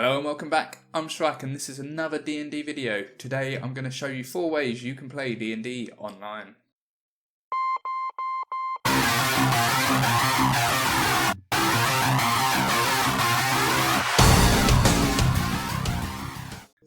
Hello and welcome back, I'm Shrike and this is another D&D video. Today I'm going to show you 4 ways you can play D&D online.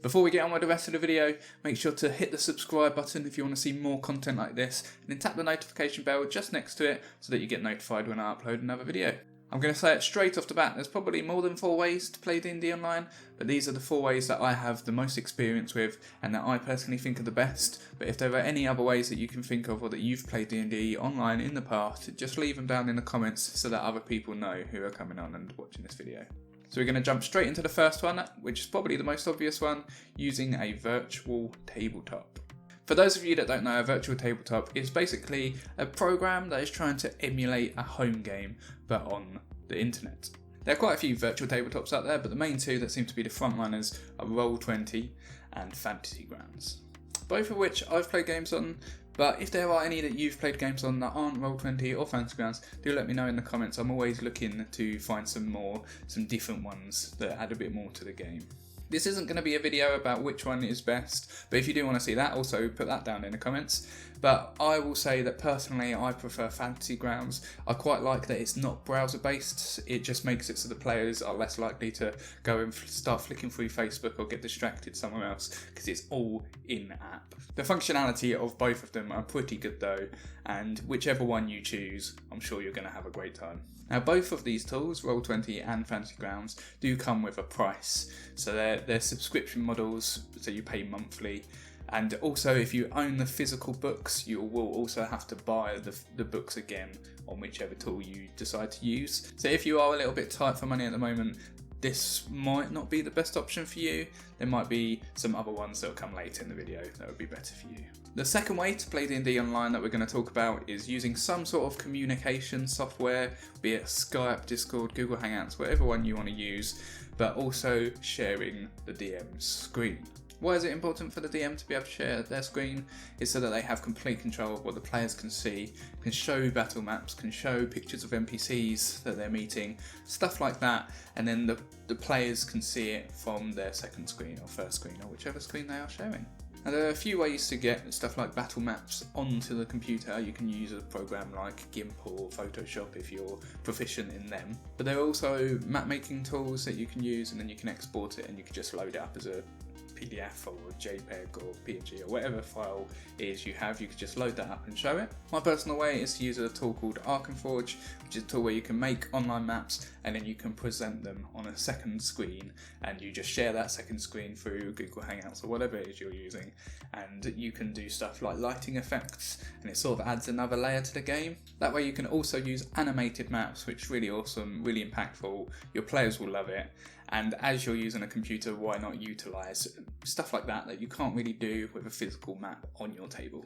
Before we get on with the rest of the video, make sure to hit the subscribe button if you want to see more content like this, and then tap the notification bell just next to it so that you get notified when I upload another video. I'm going to say it straight off the bat, there's probably more than 4 ways to play D&D online, but these are the 4 ways that I have the most experience with and that I personally think are the best. But if there are any other ways that you can think of or that you've played D&D online in the past, just leave them down in the comments so that other people know who are coming on and watching this video. So we're going to jump straight into the first one, which is probably the most obvious one, using a virtual tabletop. For those of you that don't know, a virtual tabletop is basically a program that is trying to emulate a home game, but on the internet. There are quite a few virtual tabletops out there, but the main 2 that seem to be the frontrunners are Roll20 and Fantasy Grounds. Both of which I've played games on, but if there are any that you've played games on that aren't Roll20 or Fantasy Grounds, do let me know in the comments. I'm always looking to find some different ones that add a bit more to the game. This isn't going to be a video about which one is best, but if you do want to see that, also put that down in the comments. But I will say that personally I prefer Fantasy Grounds. I quite like that it's not browser based, it just makes it so the players are less likely to go and start flicking through Facebook or get distracted somewhere else, because it's all in-app. The functionality of both of them are pretty good though, and whichever one you choose, I'm sure you're going to have a great time. Now both of these tools, Roll20 and Fantasy Grounds, do come with a price. So they're subscription models, so you pay monthly. And also if you own the physical books, you will also have to buy the books again on whichever tool you decide to use. So if you are a little bit tight for money at the moment, this might not be the best option for you. There might be some other ones that will come later in the video that would be better for you. The second way to play D&D online that we're going to talk about is using some sort of communication software, be it Skype, Discord, Google Hangouts, whatever one you want to use, but also sharing the DM's screen. Why is it important for the DM to be able to share their screen? It's so that they have complete control of what the players can see, can show battle maps, can show pictures of NPCs that they're meeting, stuff like that, and then the players can see it from their second screen or first screen or whichever screen they are sharing. Now there are a few ways to get stuff like battle maps onto the computer. You can use a program like GIMP or Photoshop if you're proficient in them. But there are also map making tools that you can use, and then you can export it and you can just load it up as a PDF or a JPEG or PNG or whatever file it is you have, you can just load that up and show it. My personal way is to use a tool called Arkenforge, which is a tool where you can make online maps and then you can present them on a second screen, and you just share that second screen through Google Hangouts or whatever it is you're using, and you can do stuff like lighting effects, and it sort of adds another layer to the game. That way you can also use animated maps, which is really awesome, really impactful. Your players will love it. And as you're using a computer, why not utilise stuff like that you can't really do with a physical map on your table.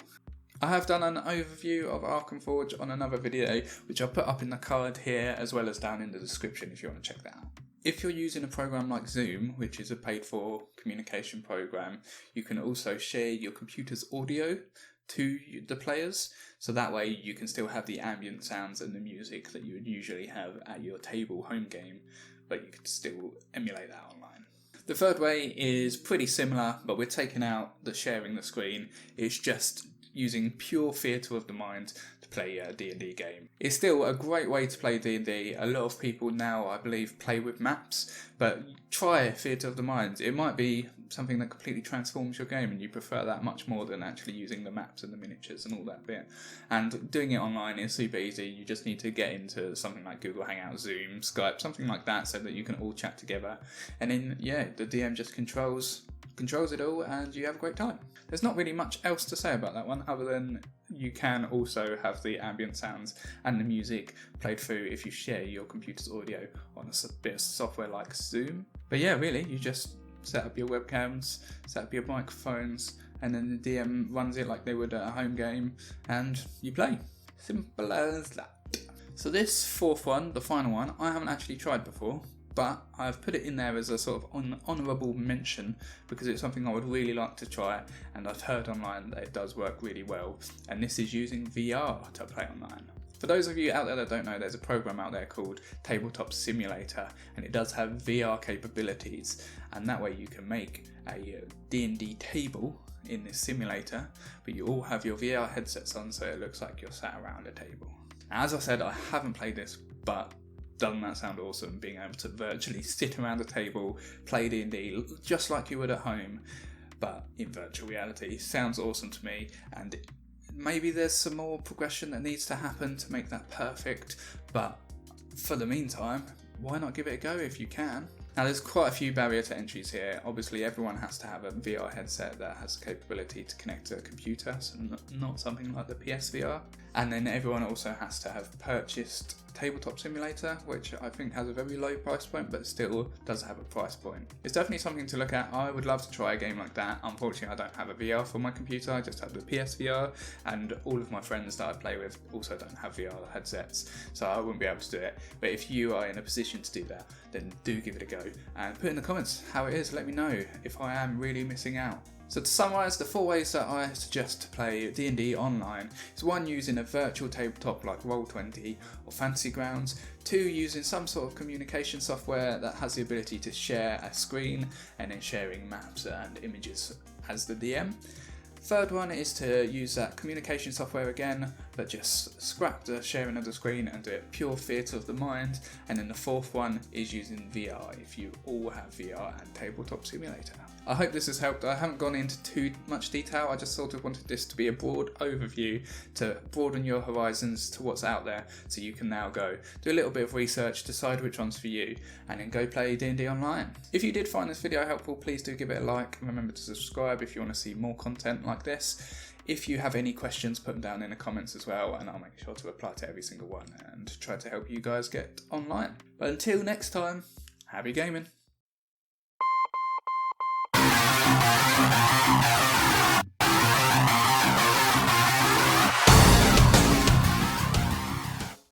I have done an overview of Arkenforge on another video, which I'll put up in the card here as well as down in the description if you want to check that out. If you're using a program like Zoom, which is a paid-for communication program, you can also share your computer's audio to the players, so that way you can still have the ambient sounds and the music that you would usually have at your table home game, but you could still emulate that online. The third way is pretty similar, but we're taking out the sharing the screen. It's just using pure theatre of the mind to play a D&D game. It's still a great way to play D&D. A lot of people now, I believe, play with maps, but try theatre of the mind. It might be something that completely transforms your game and you prefer that much more than actually using the maps and the miniatures and all that bit. And doing it online is super easy. You just need to get into something like Google Hangouts, Zoom, Skype, something like that, so that you can all chat together. And then, yeah, the DM just controls it all and you have a great time. There's not really much else to say about that one other than you can also have the ambient sounds and the music played through if you share your computer's audio on a bit of software like Zoom. But yeah, really, you just set up your webcams, set up your microphones, and then the DM runs it like they would at a home game and you play. Simple as that. So this fourth one, the final one, I haven't actually tried before, but I've put it in there as a sort of honourable mention because it's something I would really like to try, and I've heard online that it does work really well, and this is using VR to play online. For those of you out there that don't know, there's a program out there called Tabletop Simulator, and it does have VR capabilities, and that way you can make a D&D table in this simulator, but you all have your VR headsets on, so it looks like you're sat around a table. As I said, I haven't played this, but doesn't that sound awesome, being able to virtually sit around a table, play D&D just like you would at home, but in virtual reality? Sounds awesome to me, and maybe there's some more progression that needs to happen to make that perfect, but for the meantime, why not give it a go if you can? Now, there's quite a few barrier to entries here. Obviously, everyone has to have a VR headset that has the capability to connect to a computer, so not something like the PSVR. And then everyone also has to have purchased Tabletop Simulator, which I think has a very low price point, but still does have a price point. It's definitely something to look at. I would love to try a game like that. Unfortunately, I don't have a VR for my computer. I just have the PSVR, and all of my friends that I play with also don't have VR headsets, so I wouldn't be able to do it. But if you are in a position to do that, then do give it a go and put in the comments how it is. Let me know if I am really missing out. So to summarise, the 4 ways that I suggest to play D&D online is 1, using a virtual tabletop like Roll20 or Fantasy Grounds, 2, using some sort of communication software that has the ability to share a screen and then sharing maps and images as the DM. 3rd one is to use that communication software again, but just scrap the sharing of the screen and do it pure theatre of the mind. And then the 4th one is using VR, if you all have VR and Tabletop Simulator. I hope this has helped. I haven't gone into too much detail. I just sort of wanted this to be a broad overview to broaden your horizons to what's out there, so you can now go do a little bit of research, decide which one's for you, and then go play D&D online. If you did find this video helpful, please do give it a like, and remember to subscribe if you want to see more content like this. If you have any questions, put them down in the comments as well, and I'll make sure to reply to every single one and try to help you guys get online. But until next time, happy gaming.